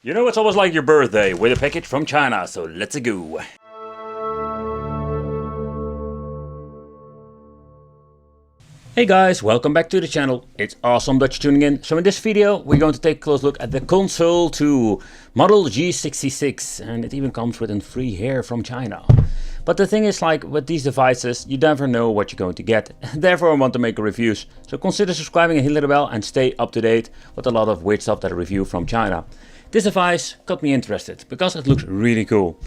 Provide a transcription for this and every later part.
You know, it's almost like your birthday with a package from China, so let's go. Hey guys, welcome back to the channel. It's awesome that you're tuning in. So in this video, we're going to take a close look at the console 2 model G66, and it even comes with a free hair from China. But the thing is, like with these devices, you never know what you're going to get. Therefore, I want to make reviews. So consider subscribing and hitting the bell and stay up to date with a lot of weird stuff that I review from China. This device got me interested because it looks really cool.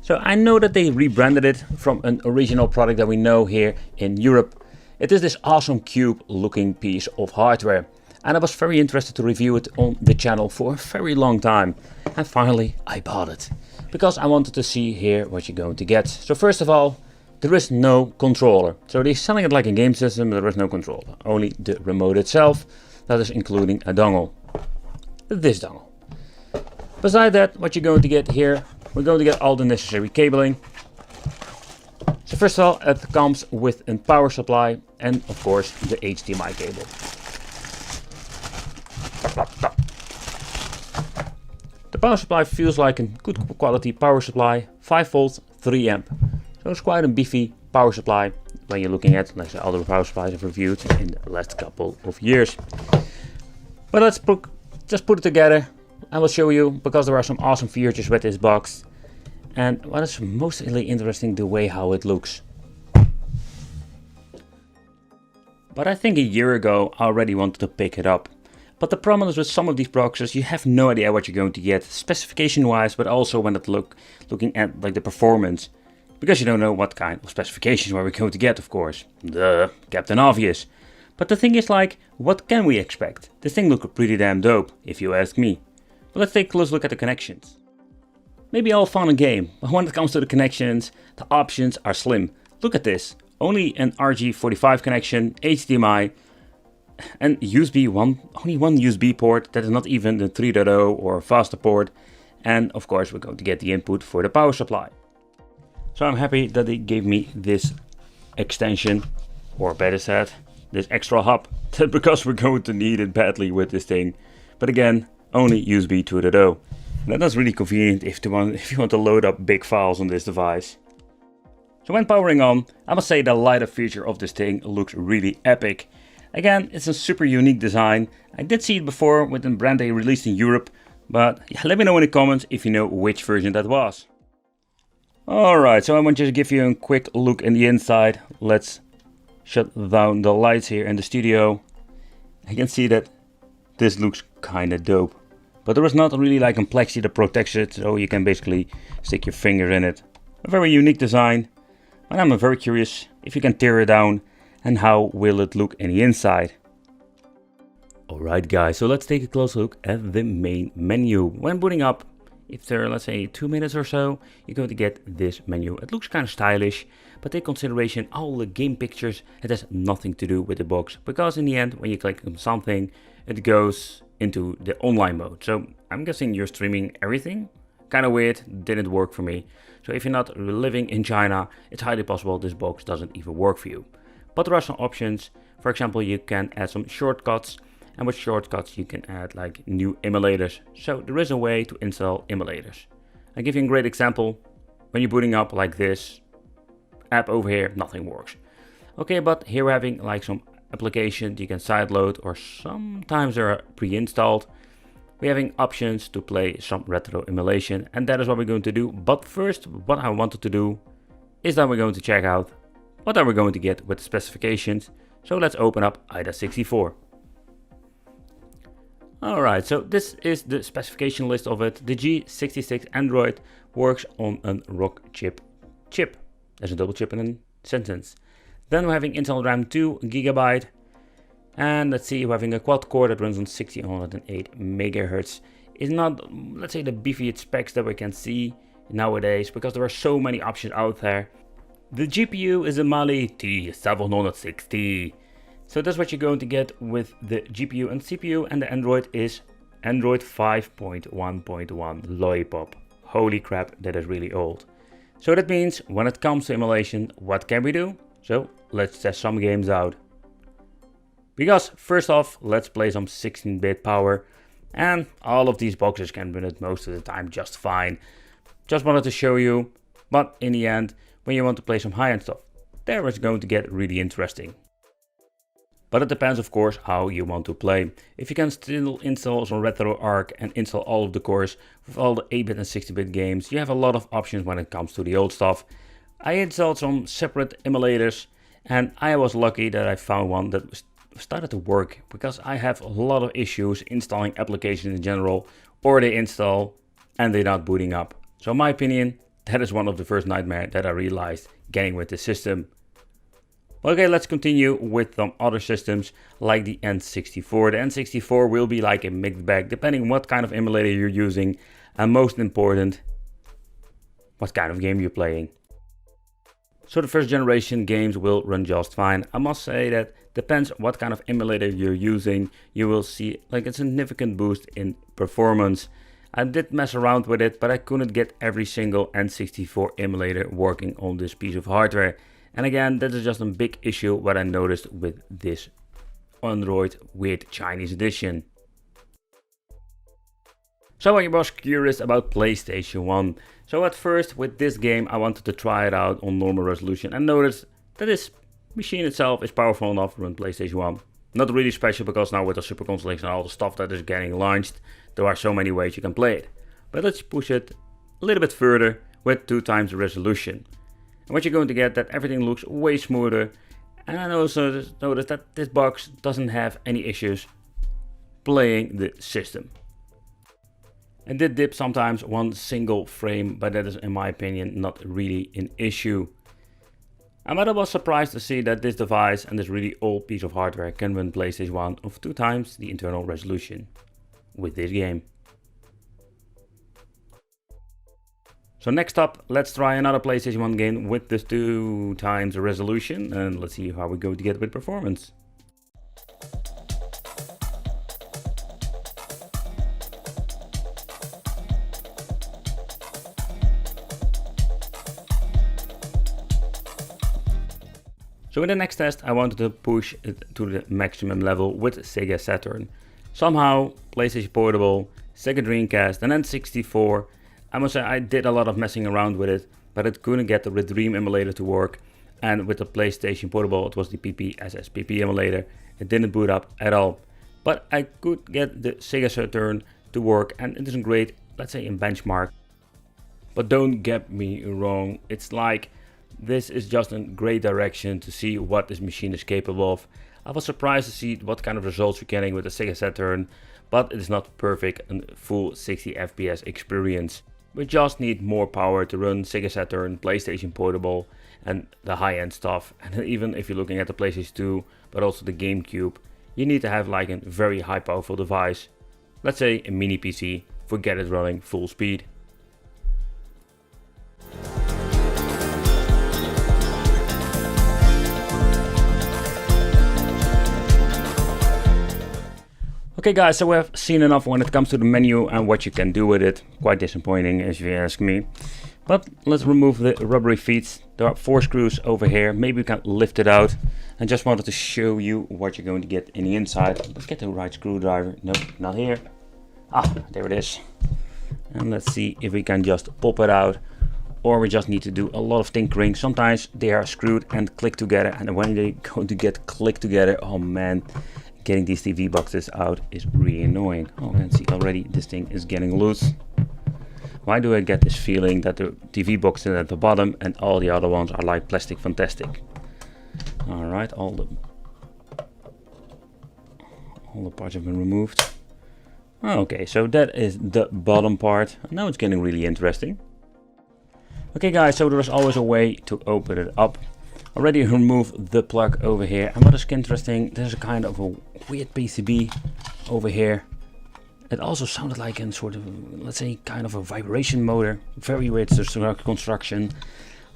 So I know that they rebranded it from an original product that we know here in Europe. It is this awesome cube looking piece of hardware, and I was very interested to review it on the channel for a very long time, and finally I bought it because I wanted to see here what you're going to get. So first of all, there is no controller. So they're selling it like a game system, but there is no controller, only the remote itself, that is including a dongle, this dongle. Beside that, what you're going to get here, we're going to get all the necessary cabling. So first of all, it comes with a power supply and of course the HDMI cable. The power supply feels like a good quality power supply, 5 volts, 3 amp. So it's quite a beefy power supply when you're looking at like the other power supplies I've reviewed in the last couple of years. But let's just put it together. I will show you because there are some awesome features with this box. And what is mostly interesting, the way how it looks. But I think a year ago I already wanted to pick it up. But the problem is with some of these boxes, you have no idea what you're going to get, specification wise, but also when it looking at like the performance. Because you don't know what kind of specifications we're going to get, of course. Duh, Captain Obvious. But the thing is, like, what can we expect? This thing looks pretty damn dope, if you ask me. But let's take a close look at the connections. Maybe all fun and game, but when it comes to the connections, the options are slim. Look at this, only an RJ45 connection, HDMI, and USB only one USB port, that is not even the 3.0 or faster port, and of course we're going to get the input for the power supply. So I'm happy that they gave me this extension, or better said, this extra hub, because we're going to need it badly with this thing. But again, only USB 2.0. And that's really convenient if you want to load up big files on this device. So when powering on, I must say the lighter feature of this thing looks really epic. Again, it's a super unique design. I did see it before with a brand they released in Europe, but yeah, let me know in the comments if you know which version that was. Alright, so I want to give you a quick look in the inside. Let's shut down the lights here in the studio. I can see that this looks kinda dope. But there is not really like a plexi that protects it, so you can basically stick your finger in it. A very unique design, and I'm very curious if you can tear it down and how will it look in the inside. Alright guys, so let's take a close look at the main menu. When booting up, after let's say 2 minutes or so, you're going to get this menu. It looks kind of stylish, but take consideration all the game pictures, it has nothing to do with the box. Because in the end, when you click on something, it goes into the online mode. So I'm guessing you're streaming everything. Kind of weird, didn't work for me. So if you're not living in China, it's highly possible this box doesn't even work for you. But there are some options. For example, you can add some shortcuts, and with shortcuts you can add like new emulators. So there is a way to install emulators. I'll give you a great example. When you're booting up like this app over here, nothing works. Okay, but here we're having like some applications you can sideload, or sometimes they're pre-installed. We're having options to play some retro emulation, and that is what we're going to do. But first, what I wanted to do is that we're going to check out what are we going to get with the specifications. So let's open up IDA64. Alright, so this is the specification list of it. The G66 Android works on a ROC chip. There's a double chip in a sentence. Then we're having Intel RAM 2 GB, and let's see, we're having a quad core that runs on 1608 MHz. It's not, let's say, the beefiest specs that we can see nowadays, because there are so many options out there. The GPU is a Mali T760. So that's what you're going to get with the GPU and CPU, and the Android is Android 5.1.1 Lollipop. Holy crap, that is really old. So that means when it comes to emulation, what can we do? So let's test some games out. Because first off, let's play some 16-bit power. And all of these boxes can run it most of the time just fine. Just wanted to show you, but in the end, when you want to play some high-end stuff, there it's going to get really interesting. But it depends of course how you want to play. If you can still install some RetroArch and install all of the cores with all the 8-bit and 60-bit games, you have a lot of options when it comes to the old stuff. I installed some separate emulators and I was lucky that I found one that started to work, because I have a lot of issues installing applications in general, or they install and they're not booting up. So in my opinion, that is one of the first nightmares that I realized getting with the system. Okay, let's continue with some other systems like the N64. The N64 will be like a mixed bag depending what kind of emulator you're using, and most important, what kind of game you're playing. So the first generation games will run just fine. I must say that depends what kind of emulator you're using, you will see like a significant boost in performance. I did mess around with it, but I couldn't get every single N64 emulator working on this piece of hardware. And again, that is just a big issue what I noticed with this Android weird Chinese edition. So I was curious about PlayStation 1. So at first with this game I wanted to try it out on normal resolution and noticed that this machine itself is powerful enough to run PlayStation 1. Not really special, because now with the Super Consoles and all the stuff that is getting launched, there are so many ways you can play it. But let's push it a little bit further with 2 times the resolution. And what you're going to get, that everything looks way smoother. And I also noticed that this box doesn't have any issues playing the system. It did dip sometimes one single frame, but that is in my opinion not really an issue. I was surprised to see that this device and this really old piece of hardware can run PlayStation 1 of 2 times the internal resolution with this game. So next up, let's try another PlayStation 1 game with this 2 times the resolution, and let's see how we go to get with performance. So in the next test I wanted to push it to the maximum level with Sega Saturn. Somehow PlayStation Portable, Sega Dreamcast and N64, I must say I did a lot of messing around with it, but it couldn't get the Dream emulator to work, and with the PlayStation Portable it was the PPSSPP emulator, it didn't boot up at all. But I could get the Sega Saturn to work, and it isn't great, let's say in benchmark. But don't get me wrong, it's like this is just a great direction to see what this machine is capable of. I was surprised to see what kind of results we're getting with the Sega Saturn, but it is not perfect and full 60 FPS experience. We just need more power to run Sega Saturn, PlayStation Portable and the high-end stuff. And even if you're looking at the PlayStation 2, but also the GameCube, you need to have like a very high powerful device. Let's say a mini PC, forget it running full speed. Okay guys, so we have seen enough when it comes to the menu and what you can do with it. Quite disappointing if you ask me. But let's remove the rubbery feet. There are 4 screws over here. Maybe we can lift it out. I just wanted to show you what you're going to get in the inside. Let's get the right screwdriver. Nope, not here. Ah, there it is. And let's see if we can just pop it out. Or we just need to do a lot of tinkering. Sometimes they are screwed and click together. And when they go to get clicked together, oh man. Getting these TV boxes out is really annoying. Oh, you can see already this thing is getting loose. Why do I get this feeling that the TV box is at the bottom and all the other ones are like plastic fantastic? Alright, all the parts have been removed. Okay, so that is the bottom part. Now it's getting really interesting. Okay guys, so there is always a way to open it up. Already removed the plug over here, and what is interesting, there's a kind of a weird PCB over here. It also sounded like a sort of, let's say, kind of a vibration motor. Very weird construction.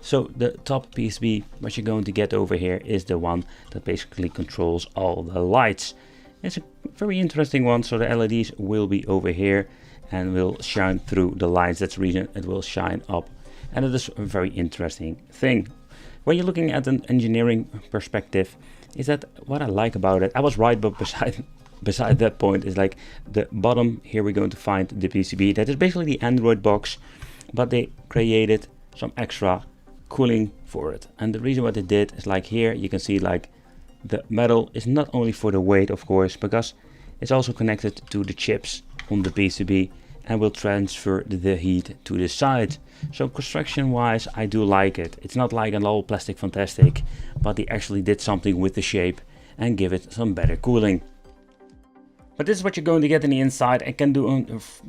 So the top PCB, what you're going to get over here is the one that basically controls all the lights. It's a very interesting one, so the LEDs will be over here and will shine through the lights. That's the reason it will shine up. And it is a very interesting thing. When you're looking at an engineering perspective, is that what I like about it. I was right beside beside that point is like the bottom here we're going to find the PCB. That is basically the Android box, but they created some extra cooling for it. And the reason what they did is like here you can see like the metal is not only for the weight, of course, because it's also connected to the chips on the PCB and will transfer the heat to the side. So construction wise I do like it. It's not like an all plastic fantastic, but they actually did something with the shape and give it some better cooling. But this is what you're going to get in the inside. I can do,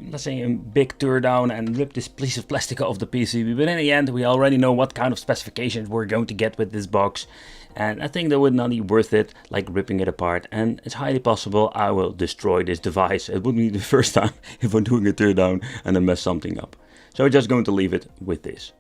let's say, a big teardown and rip this piece of plastic off the PCB. But in the end, we already know what kind of specifications we're going to get with this box. And I think that would not be worth it, like ripping it apart. And it's highly possible I will destroy this device. It wouldn't be the first time if I'm doing a teardown and I mess something up. So I'm just going to leave it with this.